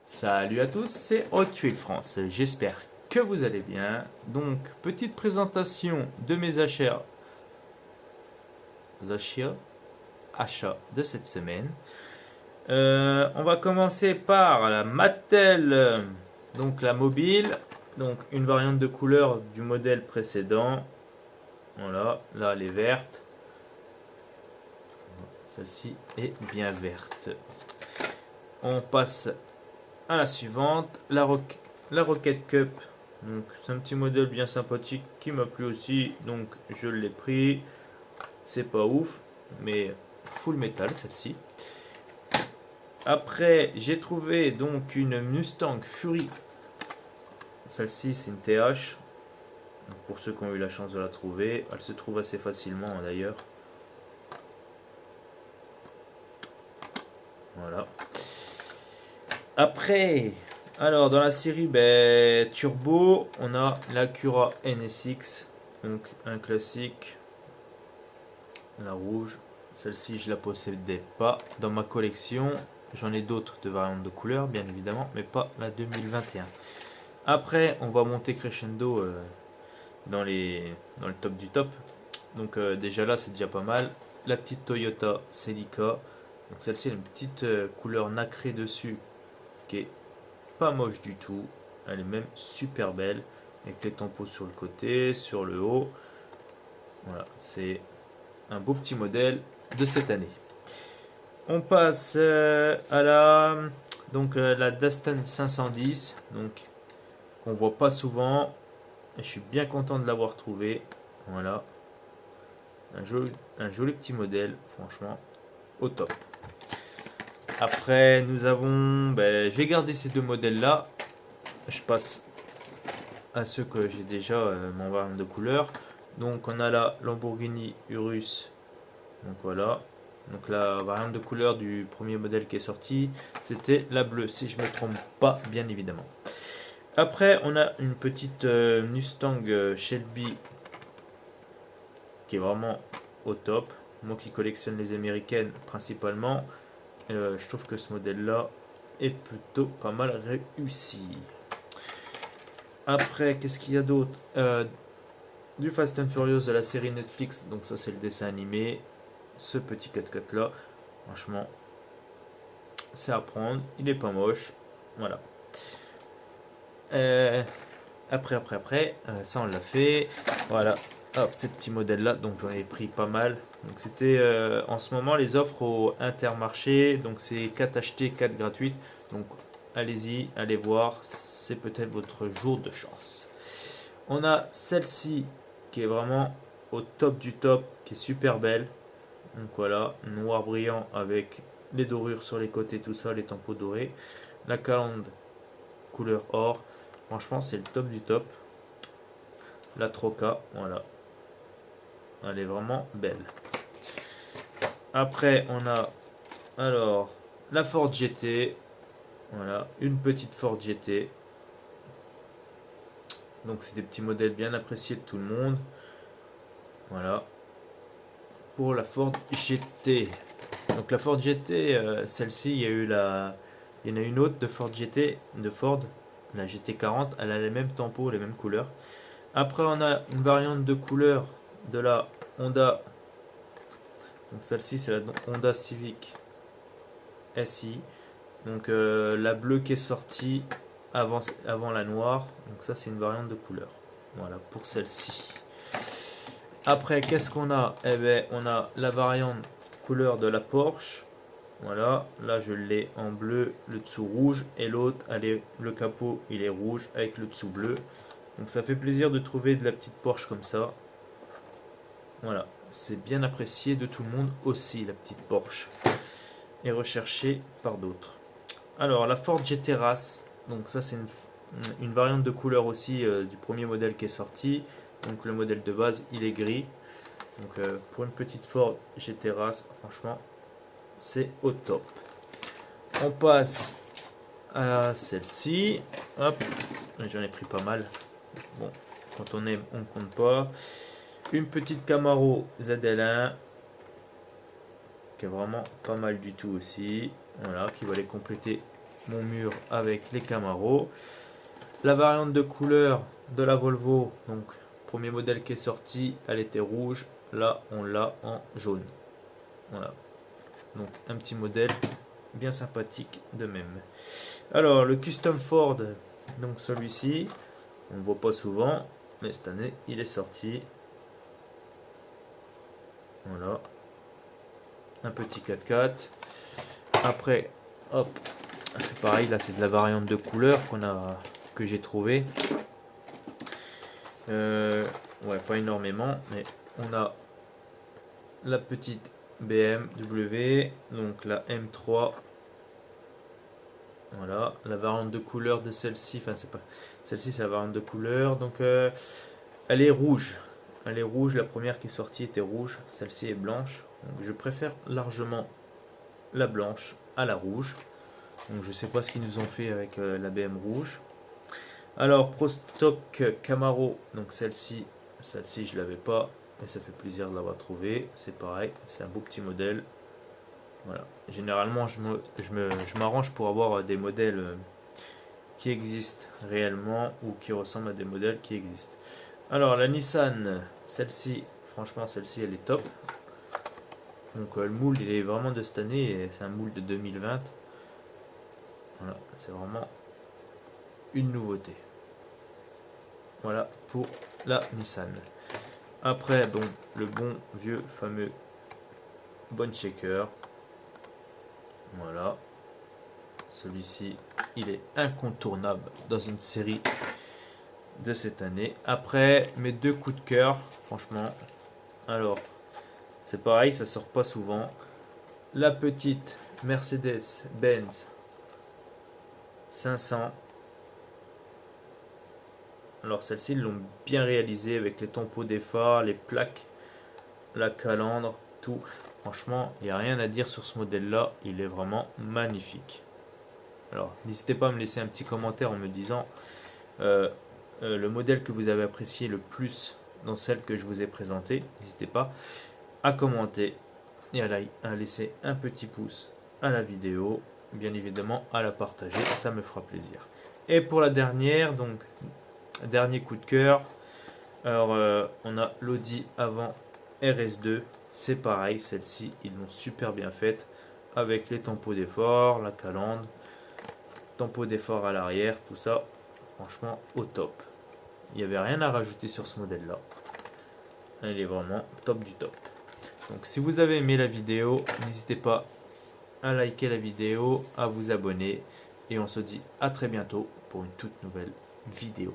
Salut à tous, c'est Hot Wheel France. J'espère que vous allez bien. Donc, petite présentation de mes achats de cette semaine. On va commencer par la Mattel, donc la mobile, donc une variante de couleur du modèle précédent. Voilà, là elle est verte. Celle-ci est bien verte. On passe à la suivante, la Rocket Cup. Donc c'est un petit modèle bien sympathique qui m'a plu aussi, donc je l'ai pris. C'est pas ouf, mais full metal celle-ci. Après j'ai trouvé donc une Mustang Fury. Celle-ci c'est une TH. Donc, pour ceux qui ont eu la chance de la trouver, elle se trouve assez facilement d'ailleurs. Voilà. Après, alors dans la série Turbo, on a l'Acura NSX, donc un classique, la rouge. Celle-ci, je la possédais pas dans ma collection. J'en ai d'autres de variantes de couleurs, bien évidemment, mais pas la 2021. Après, on va monter crescendo dans le top du top. Donc déjà là, c'est déjà pas mal. La petite Toyota Celica. Donc celle-ci, a une petite couleur nacrée dessus qui est pas moche du tout. Elle est même super belle avec les tampons sur le côté, sur le haut. Voilà, c'est un beau petit modèle de cette année. On passe à la Daston 510, donc qu'on voit pas souvent. Et je suis bien content de l'avoir trouvé. Voilà, un joli petit modèle, franchement, au top. Après, nous avons, je vais garder ces deux modèles là. Je passe à ceux que j'ai déjà mon variante de couleur. Donc on a la Lamborghini Urus. Donc voilà. Donc la variante de couleur du premier modèle qui est sorti, c'était la bleue, si je me trompe pas, bien évidemment. Après, on a une petite Mustang Shelby qui est vraiment au top. Moi qui collectionne les américaines principalement, je trouve que ce modèle-là est plutôt pas mal réussi. Après, qu'est-ce qu'il y a d'autre du Fast and Furious de la série Netflix, donc ça c'est le dessin animé. Ce petit 4x4 là, franchement, c'est à prendre. Il est pas moche. Voilà. Euh, après, ça on l'a fait. Voilà. Hop, ces petits modèles là, donc j'en ai pris pas mal. Donc c'était en ce moment les offres au Intermarché. Donc c'est 4 achetés, 4 gratuites. Donc allez-y, allez voir. C'est peut-être votre jour de chance. On a celle-ci qui est vraiment au top du top, qui est super belle. Donc voilà, noir brillant avec les dorures sur les côtés, tout ça, les tampons dorés. La calandre couleur or. Franchement, c'est le top du top. La Troca, voilà. Elle est vraiment belle. Après, on a alors la Ford GT. Voilà, une petite Ford GT. Donc c'est des petits modèles bien appréciés de tout le monde. Voilà. Pour la Ford GT. Donc la Ford GT, celle-ci, il y en a une autre de Ford GT, de Ford, la GT40, elle a les mêmes tampons, les mêmes couleurs. Après, on a une variante de couleur de la Honda. Donc celle-ci, c'est la Honda Civic SI. Donc la bleue qui est sortie avant la noire. Donc ça, c'est une variante de couleur. Voilà, pour celle-ci. Après, qu'est-ce qu'on a? Eh bien, on a la variante couleur de la Porsche. Voilà, là je l'ai en bleu, le dessous rouge, et l'autre, le capot il est rouge avec le dessous bleu. Donc ça fait plaisir de trouver de la petite Porsche comme ça. Voilà, c'est bien apprécié de tout le monde aussi, la petite Porsche. Et recherchée par d'autres. Alors la Ford GT Race, donc ça c'est une variante de couleur aussi du premier modèle qui est sorti. Donc le modèle de base il est gris. Donc pour une petite Ford GT Race, franchement c'est au top. On passe à celle-ci. Hop, j'en ai pris pas mal. Bon, quand on aime, on ne compte pas. Une petite Camaro ZL1 qui est vraiment pas mal du tout aussi. Voilà, qui va aller compléter mon mur avec les Camaro. La variante de couleur de la Volvo, donc premier modèle qui est sorti, elle était rouge. Là, on l'a en jaune. Voilà. Donc un petit modèle bien sympathique de même. Alors le Custom Ford, donc celui-ci, on ne voit pas souvent, mais cette année il est sorti. Voilà. Un petit 4x4. Après, hop, c'est pareil, là c'est de la variante de couleur que j'ai trouvé. Ouais, pas énormément, mais on a la petite BMW, donc la M3. Voilà, la variante de couleur de celle-ci, enfin c'est pas celle-ci, c'est la variante de couleur, donc elle est rouge. Elle est rouge, la première qui est sortie était rouge, celle-ci est blanche. Donc je préfère largement la blanche à la rouge. Donc je sais pas ce qu'ils nous ont fait avec la BM rouge. Alors Pro Stock Camaro, donc celle-ci je l'avais pas, mais ça fait plaisir de l'avoir trouvé. C'est pareil, c'est un beau petit modèle. Voilà. Généralement je m'arrange pour avoir des modèles qui existent réellement ou qui ressemblent à des modèles qui existent. Alors la Nissan, celle-ci, franchement celle-ci elle est top. Donc le moule il est vraiment de cette année et c'est un moule de 2020. Voilà, c'est vraiment une nouveauté. Voilà pour la Nissan. Après, bon, le bon vieux fameux Bonchecker. Voilà. Celui-ci, il est incontournable dans une série de cette année. Après, mes deux coups de cœur, franchement. Alors, c'est pareil, ça sort pas souvent. La petite Mercedes-Benz 500. Alors celle-ci, ils l'ont bien réalisé avec les tampons des phares, les plaques, la calandre, tout. Franchement, il n'y a rien à dire sur ce modèle-là. Il est vraiment magnifique. Alors, n'hésitez pas à me laisser un petit commentaire en me disant le modèle que vous avez apprécié le plus dans celle que je vous ai présentée. N'hésitez pas à commenter et à laisser un petit pouce à la vidéo. Bien évidemment, à la partager. Ça me fera plaisir. Et pour la dernière, donc... Dernier coup de cœur. Alors on a l'Audi avant RS2. C'est pareil, celle-ci ils l'ont super bien faite avec les tampons d'effort, la calandre, tampons d'effort à l'arrière, tout ça. Franchement au top. Il n'y avait rien à rajouter sur ce modèle là. Elle est vraiment top du top. Donc si vous avez aimé la vidéo, n'hésitez pas à liker la vidéo, à vous abonner et on se dit à très bientôt pour une toute nouvelle vidéo.